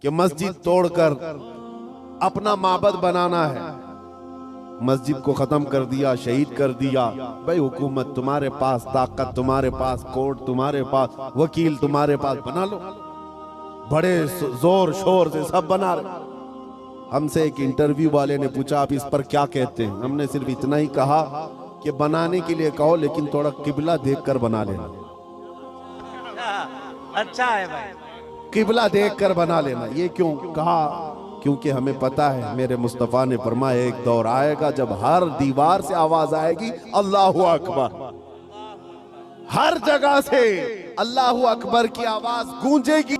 कि मस्जिद तोड़कर अपना माबद बनाना है, मस्जिद को खत्म कर दिया, शहीद कर दिया। भाई हुकूमत तुम्हारे पास, ताकत तुम्हारे पास, कोर्ट तुम्हारे पास, वकील तुम्हारे पास, बना लो। बड़े जोर शोर से सब बना रहे। हमसे एक इंटरव्यू वाले ने पूछा आप इस पर क्या कहते हैं? हमने सिर्फ इतना ही कहा कि बनाने के लिए कहो लेकिन थोड़ा किबला देखकर बना लेना। अच्छा है भाई, किबला देखकर बना लेना। ये क्यों कहा? क्योंकि हमें पता है मेरे मुस्तफा ने फरमाया एक दौर आएगा जब हर दीवार से आवाज आएगी अल्लाहु अकबर, हर जगह से अल्लाहु अकबर की आवाज गूंजेगी।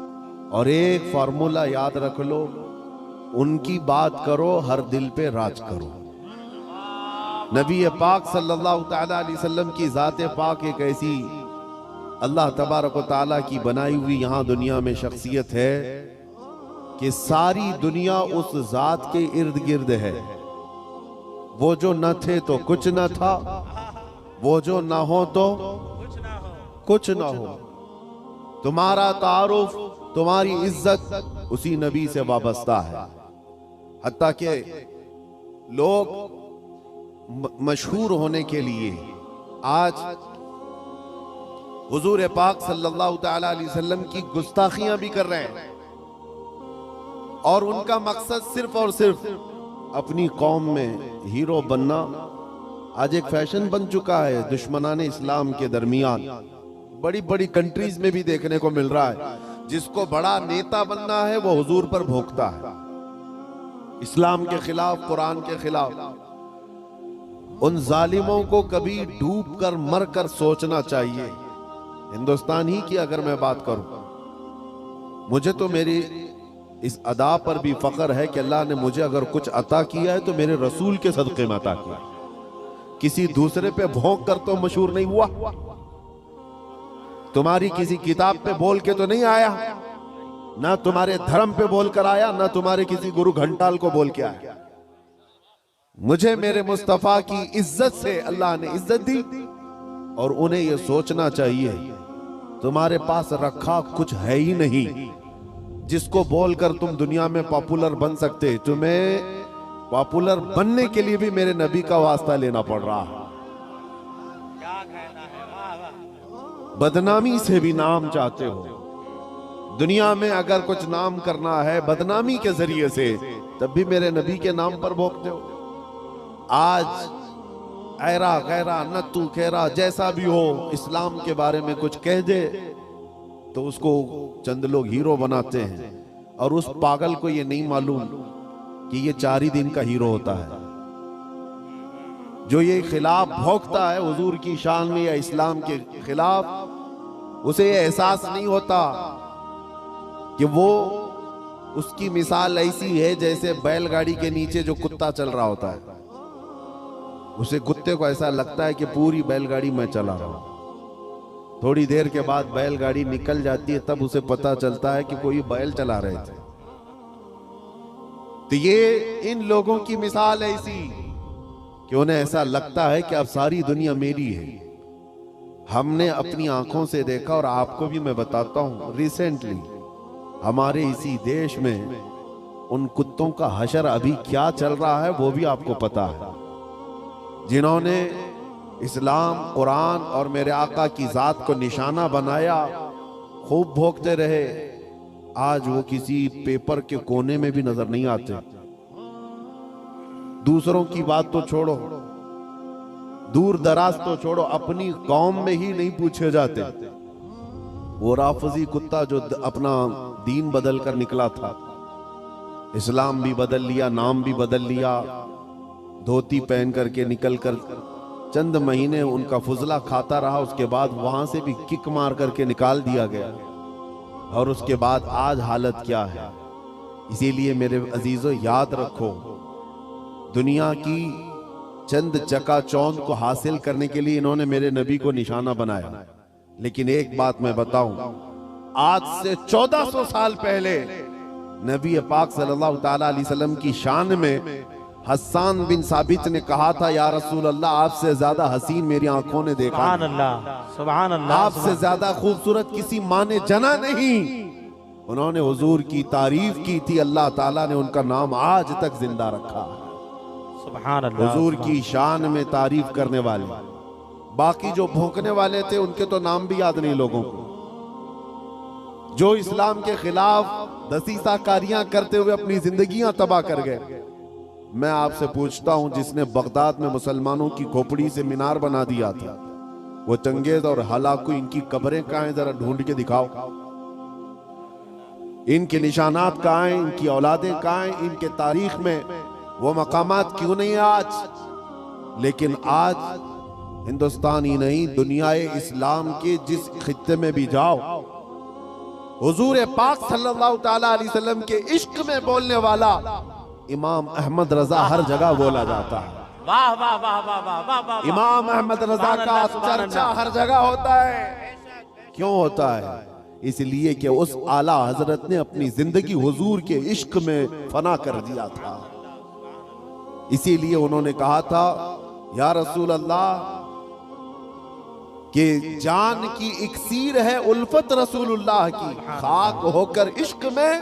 और एक फार्मूला याद रख लो, उनकी बात करो, हर दिल पे राज करो। नबी पाक सल्लल्लाहु तआला अलैहि वसल्लम की ज़ात पाक एक ऐसी अल्लाह तबारक व तआला की बनाई हुई यहां दुनिया में शख्सियत है कि सारी दुनिया उस जात के इर्द गिर्द है। वो जो न थे तो कुछ न था, वो जो ना हो तो कुछ ना हो। तुम्हारा तारुफ, तुम्हारी इज्जत उसी नबी से वाबस्ता है। हत्ता के लोग मशहूर होने के लिए आज हुजूर पाक सल्लल्लाहु तआला अलैहि वसल्लम की गुस्ताखियां भी कर रहे हैं, और उनका मकसद सिर्फ और सिर्फ अपनी कौम में हीरो बनना आज एक फैशन बन चुका है। दुश्मनाने इस्लाम के दरमियान बड़ी बड़ी कंट्रीज में भी देखने को मिल रहा है। जिसको बड़ा नेता बनना है वो हुजूर पर भोंकता है, इस्लाम के खिलाफ, कुरान के खिलाफ। उन जालिमों को कभी डूब कर मर कर सोचना चाहिए। हिंदुस्तान ही की अगर मैं बात करूं, मुझे तो मेरी इस अदा पर भी फख्र है कि अल्लाह ने मुझे अगर कुछ अता किया है तो मेरे रसूल के सदक़े में अता किया। किसी दूसरे पे भोंक कर तो मशहूर नहीं हुआ, तुम्हारी किसी किताब पे बोल के तो नहीं आया, ना तुम्हारे धर्म पे बोल कर आया, ना तुम्हारे किसी गुरु घंटाल को बोल के आया। मुझे मेरे मुस्तफा की इज्जत से अल्लाह ने इज्जत दी, और उन्हें यह सोचना चाहिए तुम्हारे पास रखा कुछ है ही नहीं जिसको बोलकर तुम दुनिया में पॉपुलर बन सकते। तुम्हें पॉपुलर बनने के लिए भी मेरे नबी का वास्ता लेना पड़ रहा है। बदनामी से भी नाम चाहते हो दुनिया में, अगर कुछ नाम करना है बदनामी के जरिए से, तब भी मेरे नबी के नाम पर भोंकते हो। आज ऐरा गैरा नत्तू खेरा जैसा भी हो, इस्लाम के बारे में कुछ कह दे तो उसको चंद लोग हीरो बनाते हैं, और उस पागल को ये नहीं मालूम कि ये 4 ही दिन का हीरो होता है। जो ये खिलाफ भौंकता है हुजूर की शान में या इस्लाम के खिलाफ, उसे ये एहसास नहीं होता कि वो, उसकी मिसाल ऐसी है जैसे बैलगाड़ी के नीचे जो कुत्ता चल रहा होता है। उसे कुत्ते को ऐसा लगता है कि पूरी बैलगाड़ी मैं चला रहा हूं। थोड़ी देर के बाद बैलगाड़ी निकल जाती है, तब उसे पता चलता है कि कोई बैल चला रहे थे। तो ये इन लोगों की मिसाल ऐसी कि उन्हें ऐसा लगता है कि अब सारी दुनिया मेरी है। हमने अपनी आंखों से देखा, और आपको भी मैं बताता हूं, रिसेंटली हमारे इसी देश में उन कुत्तों का हशर अभी क्या चल रहा है वो भी आपको पता है। जिन्होंने इस्लाम, कुरान और मेरे आका की जात को निशाना बनाया, खूब भोंकते रहे, आज वो किसी पेपर के कोने में भी नजर नहीं आते। दूसरों की बात तो छोड़ो, दूर दराज तो छोड़ो, अपनी कौम में ही नहीं पूछे जाते। वो राफजी कुत्ता जो अपना दीन बदल कर निकला था, इस्लाम भी बदल लिया, नाम भी बदल लिया, धोती पहन करके निकल कर चंद महीने उनका फुजला खाता रहा, उसके बाद वहां से भी किक मार करके निकाल दिया गया। और उसके बाद आज हालत क्या है। इसीलिए मेरे अजीजों याद रखो, दुनिया की चंद चकाचौंध को हासिल करने के लिए इन्होंने मेरे नबी को निशाना बनाया। लेकिन एक बात मैं बताऊं, आज से 1400 साल पहले नबी पाक सल्लल्लाहु ताला अलैहि वसल्लम की शान में हस्सान बिन साबित ने कहा था, या रसूल अल्लाह, आपसे ज्यादा हसीन मेरी आंखों ने देखा, सुभान अल्लाह, सुभान अल्लाह, आपसे ज्यादा खूबसूरत किसी माँ ने जना नहीं। उन्होंने हुजूर की तारीफ की थी, अल्लाह ताला ने उनका नाम आज तक जिंदा रखा। सुभान अल्लाह। हुजूर की शान में तारीफ करने वाले, बाकी जो भौंकने वाले थे उनके तो नाम भी याद नहीं लोगों को। जो इस्लाम के खिलाफ दसीसाकारियां करते हुए अपनी जिंदगियां तबाह कर गए। मैं आपसे पूछता हूं, जिसने बगदाद में मुसलमानों की खोपड़ी से मीनार बना दिया था, वो चंगेज और हलाकू, इनकी कब्रें कहां हैं? जरा ढूंढ के दिखाओ। इनके निशानात कहां हैं? इनकी औलादें कहां हैं? इनके तारीख में वो मकामात क्यों नहीं है आज? लेकिन आज हिंदुस्तान ही नहीं, दुनियाए इस्लाम के जिस खित्ते में भी जाओ, हुजूर पाक सल्लल्लाहु ताला अलैहि वसल्लम के इश्क में बोलने वाला इमाम अहमद रजा हर जगह बोला जाता है। वाह वाह वाह वाह वाह वाह वाह। इमाम अहमद रजा का चर्चा हर जगह होता है। क्यों होता है? इसलिए कि उस आला हजरत ने अपनी जिंदगी हुजूर के इश्क में फना कर दिया था। इसीलिए उन्होंने कहा था, या रसूल अल्लाह, कि जान की इक्सीर है उल्फत रसूलुल्लाह की, खाक होकर इश्क में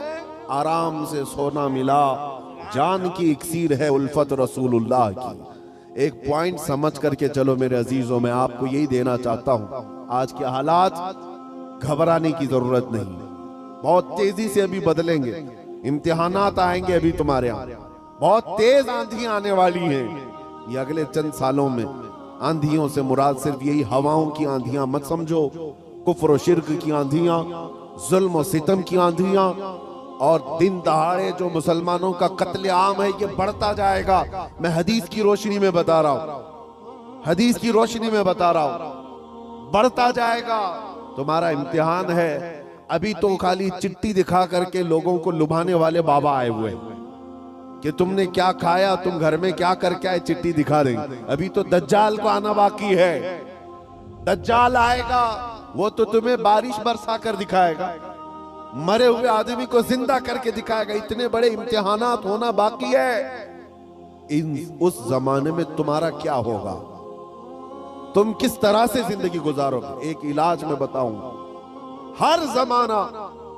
आराम से सोना मिला। जान की इक्सीर है उल्फत रसूलुल्लाह की। एक पॉइंट समझ करके चलो मेरे अजीजों, मैं आपको यही देना चाहता हूं, आज के हालात घबराने की जरूरत नहीं, बहुत तेजी से अभी बदलेंगे। इम्तिहानात आएंगे अभी तुम्हारे यहाँ, बहुत तेज आंधी आने वाली है ये अगले चंद सालों में। आंधियों से मुराद सिर्फ यही हवाओं की आंधियां मत समझो, कुफ्र और शिर्क की आंधियां, जुल्म और सितम की आंधियां, और दिन दहाड़े जो मुसलमानों का कत्ले आम है ये बढ़ता जाएगा। मैं हदीस की रोशनी में बता रहा हूं, हदीस की रोशनी में बता रहा हूं, बढ़ता जाएगा। तुम्हारा इम्तिहान है। अभी तो खाली चिट्ठी दिखा करके लोगों को लुभाने वाले बाबा आए हुए कि तुमने क्या खाया, तुम घर में क्या करके आए, चिट्ठी दिखा देंगे। अभी तो दज्जाल को आना बाकी है। दज्जाल आएगा, वो तो तुम्हें बारिश बरसा कर दिखाएगा, मरे हुए आदमी को जिंदा करके दिखाएगा। इतने बड़े इम्तिहानात होना बाकी है। उस जमाने में तुम्हारा क्या होगा? तुम किस तरह से जिंदगी गुजारोगे? एक इलाज में बताऊंगा, हर जमाना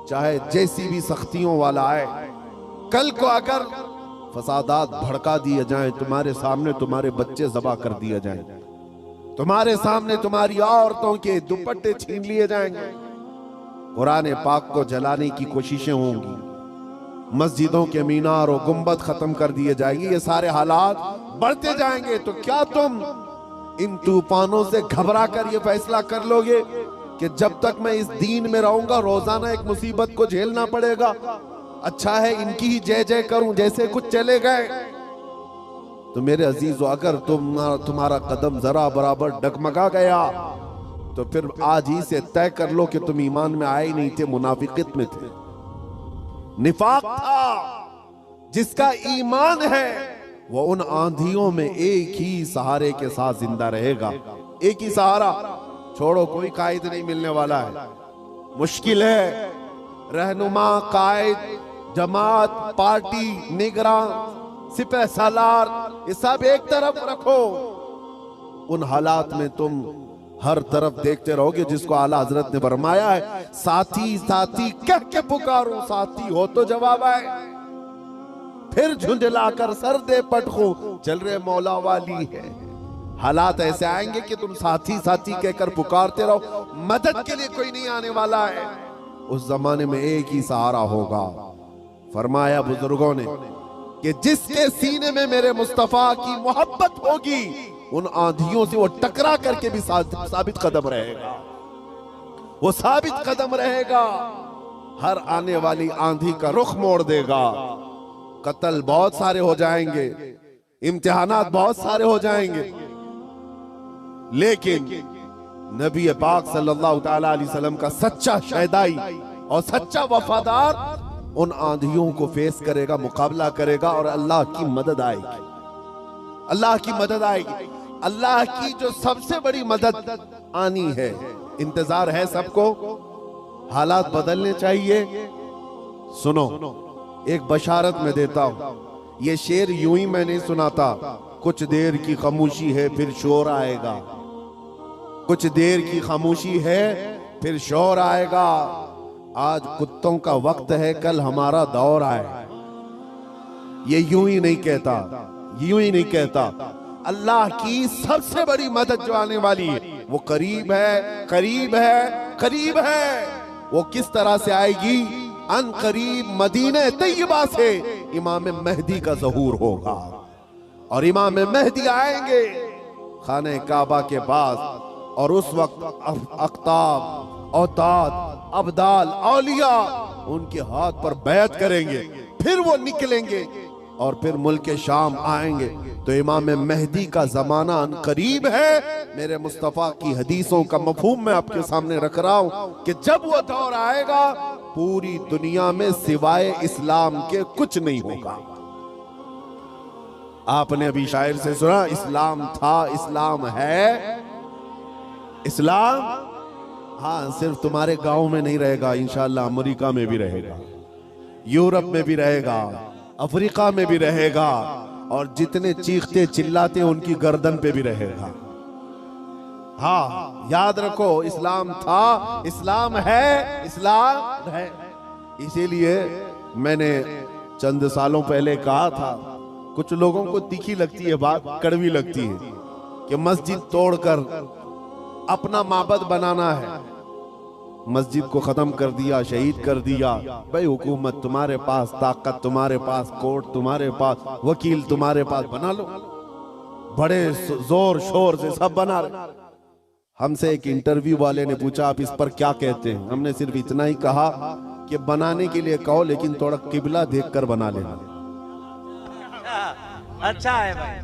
चाहे जैसी भी सख्तियों वाला आए, कल को अगर फसादात भड़का दिए जाएं, तुम्हारे सामने तुम्हारे बच्चे ज़बा कर दिए जाएं, तुम्हारे सामने तुम्हारी औरतों के दुपट्टे छीन लिए जाएंगे, कुरान पाक को जलाने की कोशिशें होंगी, मस्जिदों के मीनार और गुंबद खत्म कर दिए जाएंगे, ये सारे हालात बढ़ते जाएंगे। तो क्या तुम इन तूफानों से घबरा कर ये फैसला कर लोगे कि जब तक मैं इस दीन में रहूंगा रोजाना एक मुसीबत को झेलना पड़ेगा, अच्छा है इनकी ही जय जय करूं, जैसे कुछ चले गए? तो मेरे अजीजों, अगर तुम्हारा कदम जरा बराबर डगमगा गया तो फिर आज ही से तय कर लो कि तुम ईमान में आए नहीं थे, मुनाफिकत में थे, निफाक था। जिसका ईमान है वो उन आंधियों में एक ही सहारे के साथ जिंदा रहेगा। एक ही सहारा, छोड़ो, कोई कायद नहीं मिलने वाला है, मुश्किल है। रहनुमा, कायद, जमात, पार्टी, निगरान, सिपह सालार, ये सब एक तरफ रखो। उन हालात में तुम हर तरफ देखते रहोगे जिसको आला हजरत ने फरमाया है, साथी साथी कह के पुकारो, साथी हो तो जवाब आए, फिर झुंझलाकर सर दे पटखो, चल रहे मौला वाली है। हालात ऐसे आएंगे कि तुम साथी साथी कहकर पुकारते रहो, मदद के लिए कोई नहीं आने वाला है। उस जमाने में एक ही सहारा होगा। फरमाया बुजुर्गों ने कि जिसके सीने में मेरे मुस्तफा की मोहब्बत होगी, उन आंधियों से वो टकरा करके भी साबित कदम रहेगा, वो साबित कदम रहेगा, हर आने वाली आंधी का रुख मोड़ देगा। कत्ल बहुत सारे हो जाएंगे, इम्तिहानात बहुत सारे हो जाएंगे, लेकिन नबी पाक सल्लल्लाहु ताला अलैहि वसल्लम का सच्चा शहदाई और सच्चा वफादार उन आंधियों को फेस करेगा, मुकाबला करेगा, और अल्लाह की मदद आएगी, अल्लाह की मदद आएगी। अल्लाह की जो सबसे बड़ी मदद आनी है, इंतजार है सबको, हालात बदलने चाहिए। सुनो, एक बशारत में देता हूं, ये शेर यूं ही मैं नहीं सुनाता। कुछ देर की खामोशी है फिर शोर आएगा, कुछ देर की खामोशी है फिर शोर आएगा। आज कुत्तों का वक्त है, कल हमारा दौर आए। ये यूं ही नहीं कहता, यूं ही नहीं कहता। अल्लाह की सबसे बड़ी मदद जो आने वाली है वो करीब है, करीब है, करीब है। वो किस तरह से आएगी? अन करीब मदीने तैयबा से इमाम मेहदी का ज़हूर होगा और इमाम मेहदी आएंगे खाने काबा के पास, और उस वक्त अख्ताब, औताद, अब्दाल, औलिया उनके हाथ पर बैत करेंगे। फिर वो निकलेंगे और फिर मुल्क शाम आएंगे। तो इमाम मेहदी का जमाना करीब है। मेरे मुस्तफा की हदीसों का मफहूम मैं आपके सामने रख रहा हूं कि जब वो दौर आएगा पूरी दुनिया में सिवाय इस्लाम के कुछ नहीं होगा। आपने अभी शायर से सुना, इस्लाम था, इस्लाम है। इस्लाम हाँ सिर्फ तुम्हारे गांव में नहीं रहेगा, इंशाअल्लाह अमेरिका में भी रहेगा, यूरोप में भी रहेगा, अफ्रीका में भी रहेगा, और जितने चीखते चिल्लाते उनकी गर्दन पे भी रहेगा। हाँ याद रखो, इस्लाम था, इस्लाम है, इस्लाम है। इसीलिए मैंने चंद सालों पहले कहा था, कुछ लोगों को तीखी लगती है बात, कड़वी लगती है कि मस्जिद तोड़कर अपना माबद बनाना है। मस्जिद को खत्म कर दिया, शहीद कर दिया। भाई हुकूमत तुम्हारे पास, ताकत तुम्हारे पास, कोर्ट तुम्हारे पास, वकील तुम्हारे पास, बना लो, बड़े जोर शोर से सब बना रहे। हमसे एक इंटरव्यू वाले ने पूछा आप इस पर क्या कहते हैं? हमने सिर्फ इतना ही कहा कि बनाने के लिए कहो लेकिन थोड़ा किबला देखकर बना लेना। अच्छा है भाई,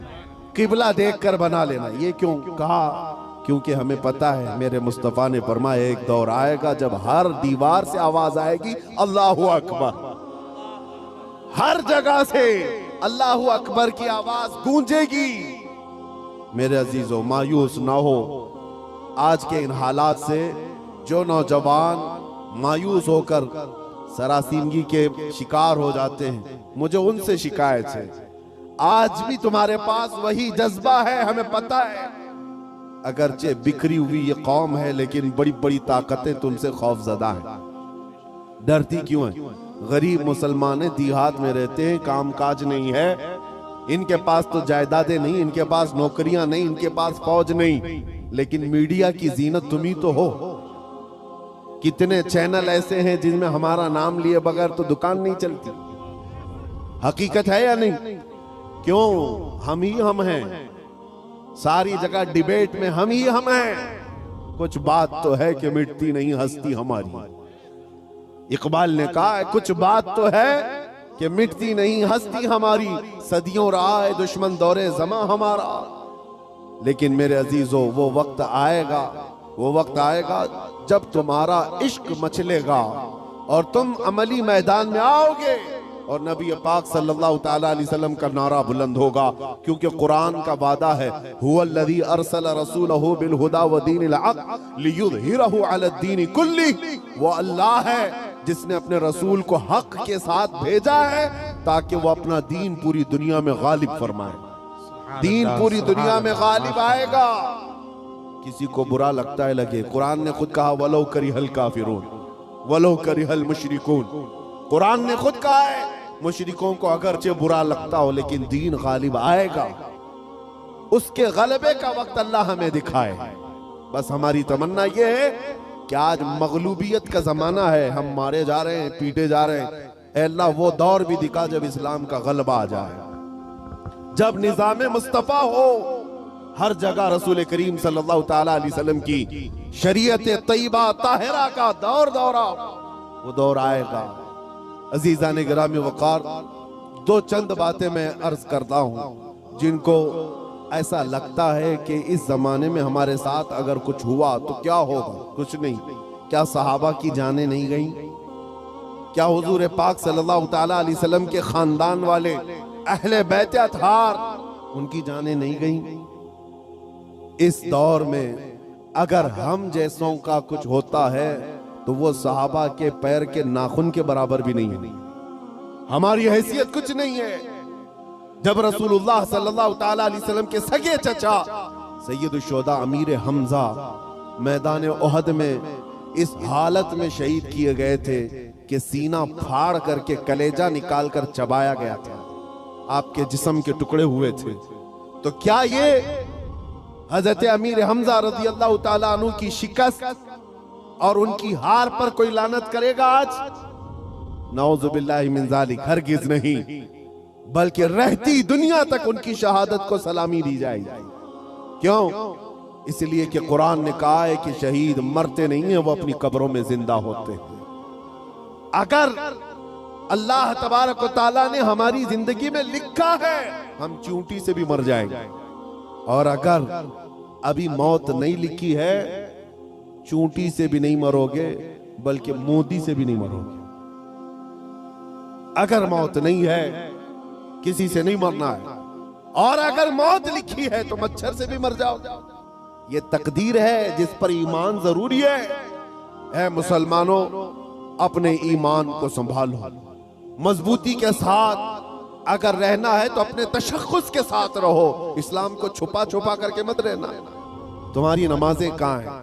किबला देखकर बना लेना। ये क्यों कहा? क्योंकि हमें पता है मेरे मुस्तफा ने फरमाया एक दौर आएगा जब हर दीवार से आवाज आएगी अल्लाहु अकबर। हर जगह से अल्लाहु अकबर की आवाज गूंजेगी। मेरे अजीजों, मायूस ना हो आज के इन हालात से। जो नौजवान मायूस होकर सरासीमगी के शिकार हो जाते हैं, मुझे उनसे शिकायत है। आज भी तुम्हारे पास वही जज्बा है, हमें पता है। अगरचे बिखरी हुई ये कौम है लेकिन बड़ी बड़ी ताकतें तुमसे खौफजदा हैं। डरती क्यों है? गरीब मुसलमान देहात में रहते हैं, कामकाज नहीं है, इनके पास तो जायदादें नहीं, इनके पास नौकरियां नहीं, इनके पास फौज नहीं, लेकिन मीडिया की जीनत तुम ही तो हो। कितने चैनल ऐसे हैं जिनमें हमारा नाम लिए बगैर तो दुकान नहीं चलती। हकीकत है या नहीं? क्यों? हम ही हम हैं। सारी जगह डिबेट में हम ही हम हैं। कुछ बात तो है कि मिटती नहीं हस्ती हमारी। इकबाल ने कहा है कुछ बात तो है कि मिटती नहीं हस्ती हमारी, सदियों रहा है दुश्मन दौरे जमा हमारा। लेकिन मेरे अजीजों, वो वक्त आएगा, वो वक्त आएगा जब तुम्हारा इश्क मचलेगा और तुम अमली मैदान में आओगे और नबी पाक सल्लल्लाहु ताला अलैहि वसल्लम का नारा बुलंद होगा। क्योंकि कुरान का वादा है, हुवल्लज़ी अरसल रसूलहु बिल हुदा व दीनिल हक़ लियुज़हिरहु अलद्दीन कुल्ली। वो अल्लाह है जिसने अपने रसूल को हक के साथ भेजा है ताकि वो अपना दीन पूरी दुनिया में गालिब फरमाए। दीन पूरी दुनिया में गालिब आएगा। किसी को बुरा लगता है लगे, कुरान ने खुद कहा वलो करिहल काफिरून वलो करिहल मुशरिकून। कुरान ने खुद कहा है मुशरिकों को अगरचे बुरा लगता हो लेकिन दीन गालिब आएगा। उसके गलबे का वक्त अल्लाह हमें दिखाए। बस हमारी तमन्ना यह है कि आज मगलूबियत का जमाना है, हम मारे जा रहे हैं, पीटे जा रहे हैं। ऐ अल्लाह वो दौर भी दिखा जब इस्लाम का गलबा आ जाए, जब निजाम मुस्तफा हो, हर जगह रसूल करीम सल्लल्लाहु ताला अलैहि वसल्लम की शरीयत तैयबा ताहिरा का दौर दौरा, वो दौर आएगा। अजीजा ने गिरामी वकार, दो चंद बातें मैं अर्ज करता हूँ जिनको ऐसा लगता है कि इस जमाने में हमारे साथ अगर कुछ हुआ तो क्या होगा। कुछ नहीं। क्या सहाबा की जानें नहीं गई? क्या हुजूर पाक सल्लल्लाहु ताला अलैहि वसल्लम के खानदान वाले अहले बैत अतहार उनकी जानें नहीं गई? इस दौर में अगर हम जैसों का कुछ होता है तो वो सहाबा के पैर के नाखून के बराबर भी नहीं है। हमारी हैसियत कुछ नहीं है। जब रसूलुल्लाह सल्लल्लाहु ताला अलैहि वसल्लम के सगे चचा सैयद शुहदा अमीर हमजा मैदान ओहद में इस हालत में शहीद किए गए थे कि सीना फाड़ करके कलेजा निकाल कर चबाया गया था, आपके जिस्म के टुकड़े हुए थे। तो क्या ये हजरत अमीर हमजा रजी अल्लाह ताला अन्हु की शिकस्त और उनकी हार पर कोई लानत करेगा आज? नऊजुबिल्लाहि मिन ज़ालिक, हरगिज नहीं, बल्कि रहती दुनिया तक उनकी शहादत को सलामी दी जाएगी। क्यों? इसलिए कि कुरान ने कहा है कि शहीद मरते नहीं है, वो अपनी कब्रों में जिंदा होते हैं। अगर अल्लाह तबारक व तआला ने हमारी जिंदगी में लिखा है हम चूंटी से भी मर जाएंगे, और अगर अभी मौत नहीं लिखी है, चूंटी से भी नहीं मरोगे बल्कि मोदी से भी नहीं मरोगे। अगर मौत नहीं है, किसी से नहीं मरना है, और अगर मौत लिखी है तो मच्छर से भी मर जाओ। ये तकदीर है जिस पर ईमान जरूरी है। ऐ मुसलमानों, अपने ईमान को संभालो, मजबूती के साथ अगर रहना है तो अपने तशख्खुस के साथ रहो, इस्लाम को छुपा छुपा करके मत रहना। तुम्हारी नमाजें कहाँ हैं?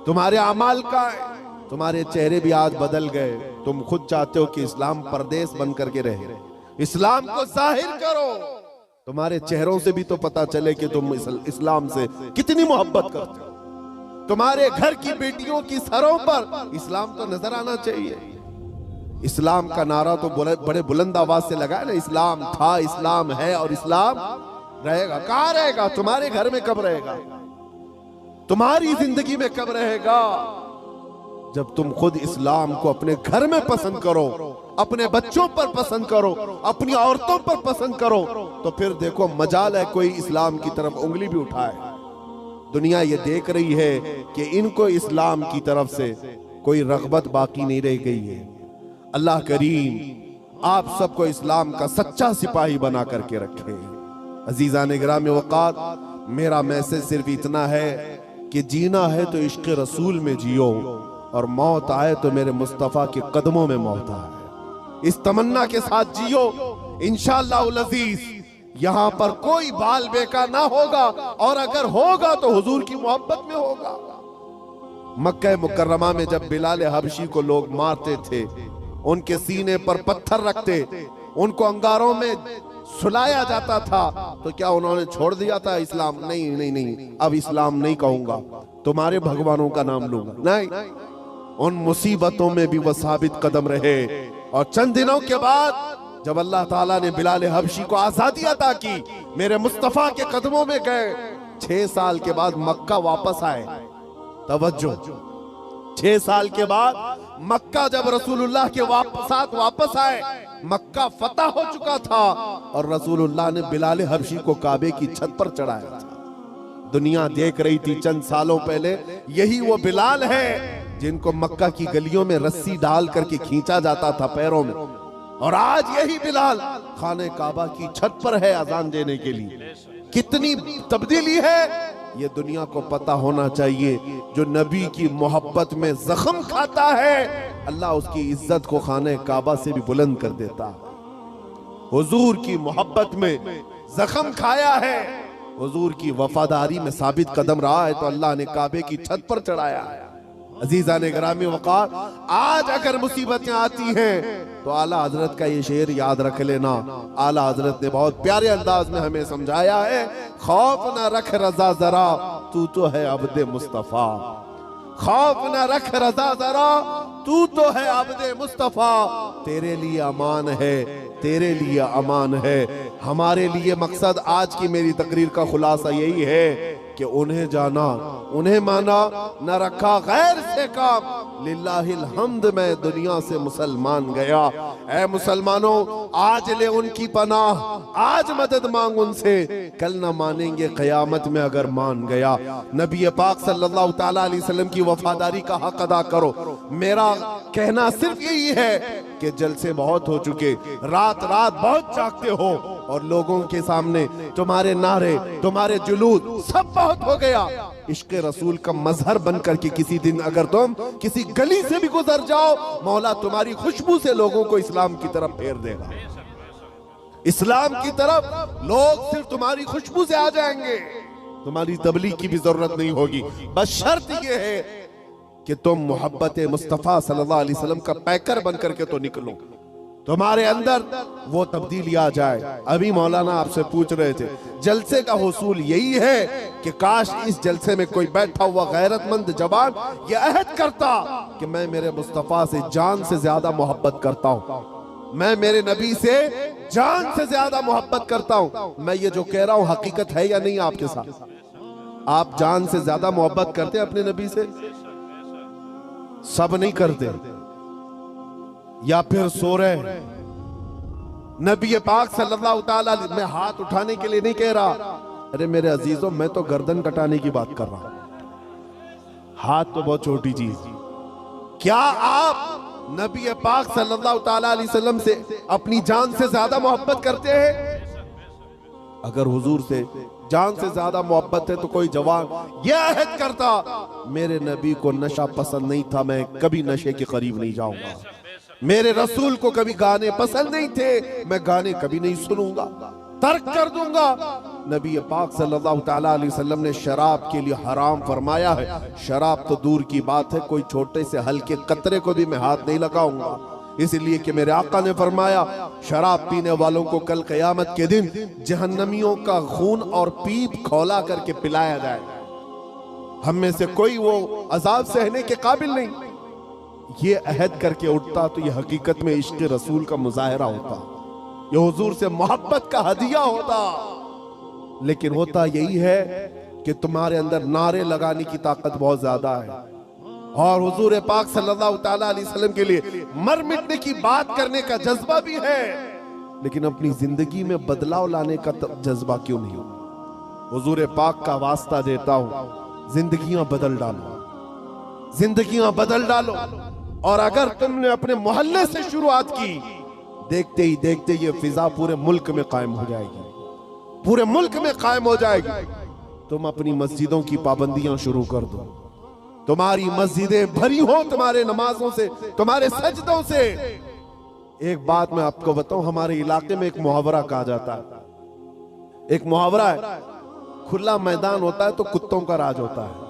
तुम्हारे अमाल कहाँ हैं? तुम्हारे चेहरे भी आज बदल गए। तुम खुद चाहते हो कि इस्लाम परदेश बन करके रहे। इस्लाम को जाहिर करो, तुम्हारे चेहरों से भी तो पता चले कि तुम इस्लाम से कितनी मोहब्बत करते हो। तुम्हारे घर की बेटियों की सरों पर इस्लाम तो नजर आना चाहिए। इस्लाम का नारा तो बड़े बुलंद आवाज से लगा है ना, इस्लाम था, इस्लाम है और इस्लाम रहेगा। कहाँ रहेगा? तुम्हारे घर में कब रहेगा? तुम्हारी जिंदगी में कब रहेगा? जब तुम खुद इस्लाम को अपने घर में पसंद करो, अपने बच्चों पर पसंद करो, अपनी औरतों पर पसंद करो, तो फिर देखो मजाल है कोई इस्लाम की तरफ उंगली भी उठाए। दुनिया ये देख रही है कि इनको इस्लाम की तरफ से कोई रग़बत बाकी नहीं रह गई है। अल्लाह करीम आप सबको इस्लाम का सच्चा सिपाही बना करके रखे। अजीज़ान गिरामी वक़ार, मेरा मैसेज सिर्फ इतना है कि जीना है तो इश्क़ रसूल में जियो, और मौत आए तो मेरे मुस्तफ़ा के कदमों में मौत आए। इस तमन्ना के साथ जियो, इंशाअल्लाह अज़ीज़ यहां पर कोई बाल बेका ना होगा, और अगर होगा तो हुजूर की मोहब्बत में होगा। मक्का मुकर्रमा में जब बिलाल हबशी को लोग मारते थे, उनके सीने पर पत्थर रखते, उनको अंगारों में सुलाया जाता था, तो क्या उन्होंने छोड़ दिया था इस्लाम? नहीं नहीं नहीं, अब इस्लाम नहीं कहूंगा, तुम्हारे भगवानों का नाम लूंगा। नहीं, उन मुसीबतों में भी वह साबित कदम रहे। और चंद दिनों के बाद जब अल्लाह ताला ने बिलाल हबशी को आजादी अता की, मेरे मुस्तफा के कदमों में गए, 6 साल के बाद मक्का वापस आए। तवज्जो, 6 साल के बाद मक्का जब रसूलुल्लाह के साथ वापस आए, मक्का फतह हो चुका था, और रसूलुल्लाह ने बिलाल हबशी को काबे की छत पर चढ़ाया था। दुनिया देख रही थी चंद सालों पहले, यही वो बिलाल है जिनको मक्का की गलियों में रस्सी डाल करके खींचा जाता था पैरों में, और आज यही बिलाल खाने काबा की छत पर है अजान देने के लिए। कितनी तब्दीली है ये दुनिया को पता होना चाहिए। जो नबी की मोहब्बत में जख्म खाता है, अल्लाह उसकी इज्जत को खाने काबा से भी बुलंद कर देता है। हुजूर की मोहब्बत में जख्म खाया है, हुजूर की वफादारी में साबित कदम रहा है, तो अल्लाह ने काबे की छत पर चढ़ाया है। अजीज़ान गिरामी वक़ार, आज अगर मुसीबतें आती हैं तो आला हजरत का ये शेर याद रख लेना। आला हजरत ने बहुत प्यारे अंदाज में हमें समझाया है, खौफ न रख रजा जरा, तू तो है अब्दे मुस्तफा। खौफ न रख रजा जरा, तू तो है अब्दे मुस्तफा। तेरे लिए अमान है, तेरे लिए अमान है। हमारे लिए मकसद आज की मेरी तकरीर का खुलासा यही है कि उन्हें जाना, उन्हें माना, न रखा गैर से काम। लिल्लाहिल हम्द, मैं दुनिया से मुसलमान गया। ऐ मुसलमानों, आज ले उनकी पनाह, आज मदद मांग उनसे, कल न मानेंगे कयामत में अगर मान गया। नबी पाक सल्लल्लाहु तआला अलैहि वसल्लम की वफादारी का हक अदा करो। मेरा कहना सिर्फ यही है कि जलसे बहुत हो चुके, रात रात बहुत जागते हो, और लोगों के सामने तुम्हारे नारे, तुम्हारे जुलूस सब बहुत हो गया। इश्क रसूल का मजहर बन करके किसी दिन अगर तुम किसी गली से भी गुजर जाओ, मौला तुम्हारी खुशबू से लोगों को इस्लाम की तरफ फेर देगा। इस्लाम की तरफ लोग सिर्फ तुम्हारी खुशबू से आ जाएंगे, तुम्हारी तबलीग की भी जरूरत नहीं होगी। बस शर्त यह है कि तुम मोहब्बत मुस्तफ़ा सल्लल्लाहु अलैहि वसल्लम का पैकर बन करके तो निकलो, तुम्हारे अंदर वो तब्दीली आ जाए। अभी मौलाना आपसे पूछ रहे थे, जलसे का हुसूल यही है कि काश इस जलसे में कोई बैठा हुआ गैरतमंद जवान ये अहद करता कि मैं मेरे मुस्तफ़ा से जान से ज्यादा मोहब्बत करता हूँ, मैं मेरे नबी से जान से ज्यादा मोहब्बत करता हूँ। मैं ये जो कह रहा हूँ हकीकत है या नहीं आपके साथ? आप जान से ज्यादा मोहब्बत करते हैं अपने नबी से? सब नहीं करते, या फिर सो रहे। नबी पाक सल्लल्लाहु ताला अलैहि, मैं हाथ उठाने के लिए नहीं कह रहा, अरे मेरे अजीजों मैं तो गर्दन कटाने की बात कर रहा हूं। हाथ तो बहुत छोटी चीज। क्या आप नबी पाक सल्लल्लाहु ताला अलैहि वसल्लम से अपनी जान से ज्यादा मोहब्बत करते हैं? अगर हुजूर से जान से ज्यादा मोहब्बत है तो कोई जवान यह अहद करता, मेरे नबी को नशा पसंद नहीं था, मैं कभी नशे के करीब नहीं जाऊंगा। मेरे रसूल को कभी गाने पसंद नहीं थे, मैं गाने कभी नहीं सुनूंगा, तर्क कर दूंगा। नबी पाक सल्लल्लाहु ताला अलैहि वसल्लम ने शराब के लिए हराम फरमाया है। शराब तो दूर की बात है, कोई छोटे से हल्के कतरे को भी मैं हाथ नहीं लगाऊंगा, इसलिए कि मेरे आका ने फरमाया शराब पीने वालों को कल क़यामत के दिन जहन्नमियों का खून और पीप खौला करके पिलाया जाएगा। हम में से कोई वो अजाब सहने के काबिल नहीं। ये अहद करके उठता तो ये हकीकत में इश्क रसूल का मुजाहरा होता, ये हुजूर से मोहब्बत का हदिया होता। लेकिन होता यही है कि तुम्हारे अंदर नारे लगाने की ताकत बहुत ज्यादा है और हुजूर पाक सल्लल्लाहु ताला अलैहि वसल्लम के लिए मर मिटने की बात करने का जज्बा भी है, लेकिन अपनी जिंदगी में बदलाव लाने का जज्बा क्यों नहीं हो? हुजूर पाक का वास्ता देता हूं, जिंदगियां बदल डालो, जिंदगियां बदल डालो। और अगर तुमने अपने मोहल्ले से शुरुआत की, देखते ही देखते ये फिजा पूरे मुल्क में कायम हो जाएगी, पूरे मुल्क में कायम हो जाएगी। तुम अपनी मस्जिदों की पाबंदियां शुरू कर दो, तुम्हारी मस्जिदें भरी हो तुम्हारे नमाजों से, तुम्हारे सजदों से। एक बात मैं आपको बताऊं, हमारे इलाके में एक मुहावरा कहा जाता है, एक मुहावरा है, खुला मैदान होता है तो कुत्तों का राज होता है।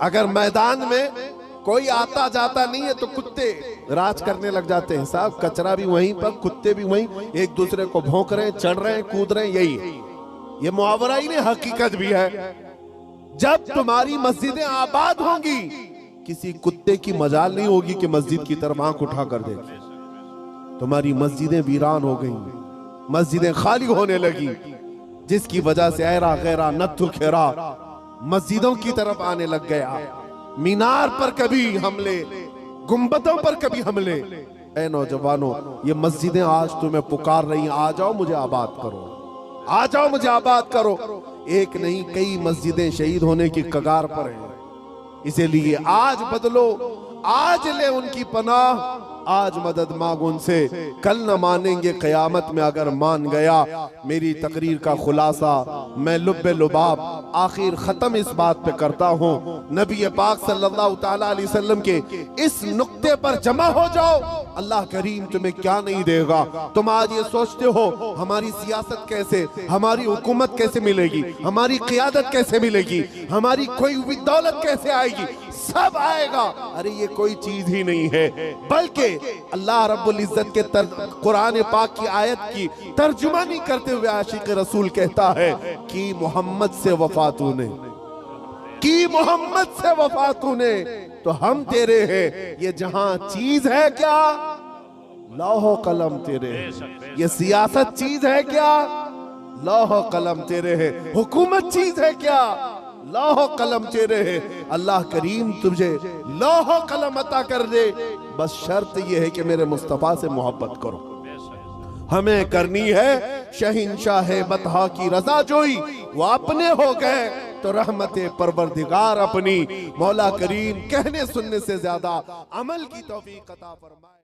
अगर मैदान में कोई आता जाता नहीं है तो कुत्ते राज करने लग जाते हैं। साहब कचरा भी वहीं पर, कुत्ते भी वहीं, एक दूसरे को भौंक रहे हैं, चढ़ रहे हैं, कूद रहे हैं। यही है, ये मुहावरा ही नहीं हकीकत भी है। जब तुम्हारी मस्जिदें आबाद होंगी, किसी कुत्ते की मजाल नहीं होगी कि मस्जिद की तरफ आंख उठा कर देगी। तुम्हारी मस्जिदें वीरान हो गई, मस्जिदें खाली होने लगी, जिसकी वजह से ऐरा गैरा नत्थु खेरा मस्जिदों की तरफ आने लग गया। मीनार पर कभी हमले, गुंबदों पर कभी हमले। ऐ नौजवानों, ये मस्जिदें आज तुम्हें पुकार रही हैं, आ जाओ मुझे आबाद करो, आ जाओ मुझे आबाद करो। एक नहीं कई मस्जिदें शहीद होने की कगार पर हैं। इसीलिए आज बदलो, आज ले उनकी पनाह, आज मदद मांग उनसे, कल न मानेंगे कयामत में अगर मान गया। मेरी तकरीर का खुलासा मैं लुब्बे लुबाब आखिर खत्म इस बात पे करता हूँ, नबी पाक सल्लल्लाहु ताला अलैहि वसल्लम के इस नुक्ते पर जमा हो जाओ, अल्लाह करीम तुम्हें क्या नहीं देगा। तुम आज ये सोचते हो हमारी सियासत कैसे, हमारी हुकूमत कैसे मिलेगी, हमारी क़ियादत कैसे मिलेगी, हमारी कोई भी दौलत कैसे आएगी, सब आएगा। अरे ये कोई चीज ही नहीं है, बल्कि अल्लाह रब्बुल इज्जत के कुरान पाक की आयत की तर्जुमानी करते हुए आशिक रसूल कहता है कि मोहम्मद से वफा तूने, कि मोहम्मद से वफा तूने तो हम तेरे हैं। ये जहां चीज है क्या, लौह कलम तेरे हैं। ये सियासत चीज है क्या, लौह कलम तेरे है। हुकूमत चीज है क्या, लौह कलम तेरे है। अल्लाह करीम तुझे लौह कलम अता कर दे, बस शर्त यह है कि मेरे मुस्तफा से मोहब्बत करो। हमें करनी है शहिंशाह बतहा की रजा जोई, वो अपने हो गए तो रहमत परवरदिगार अपनी। मौला करीम कहने सुनने से ज्यादा अमल की तौफीक अता फरमाए।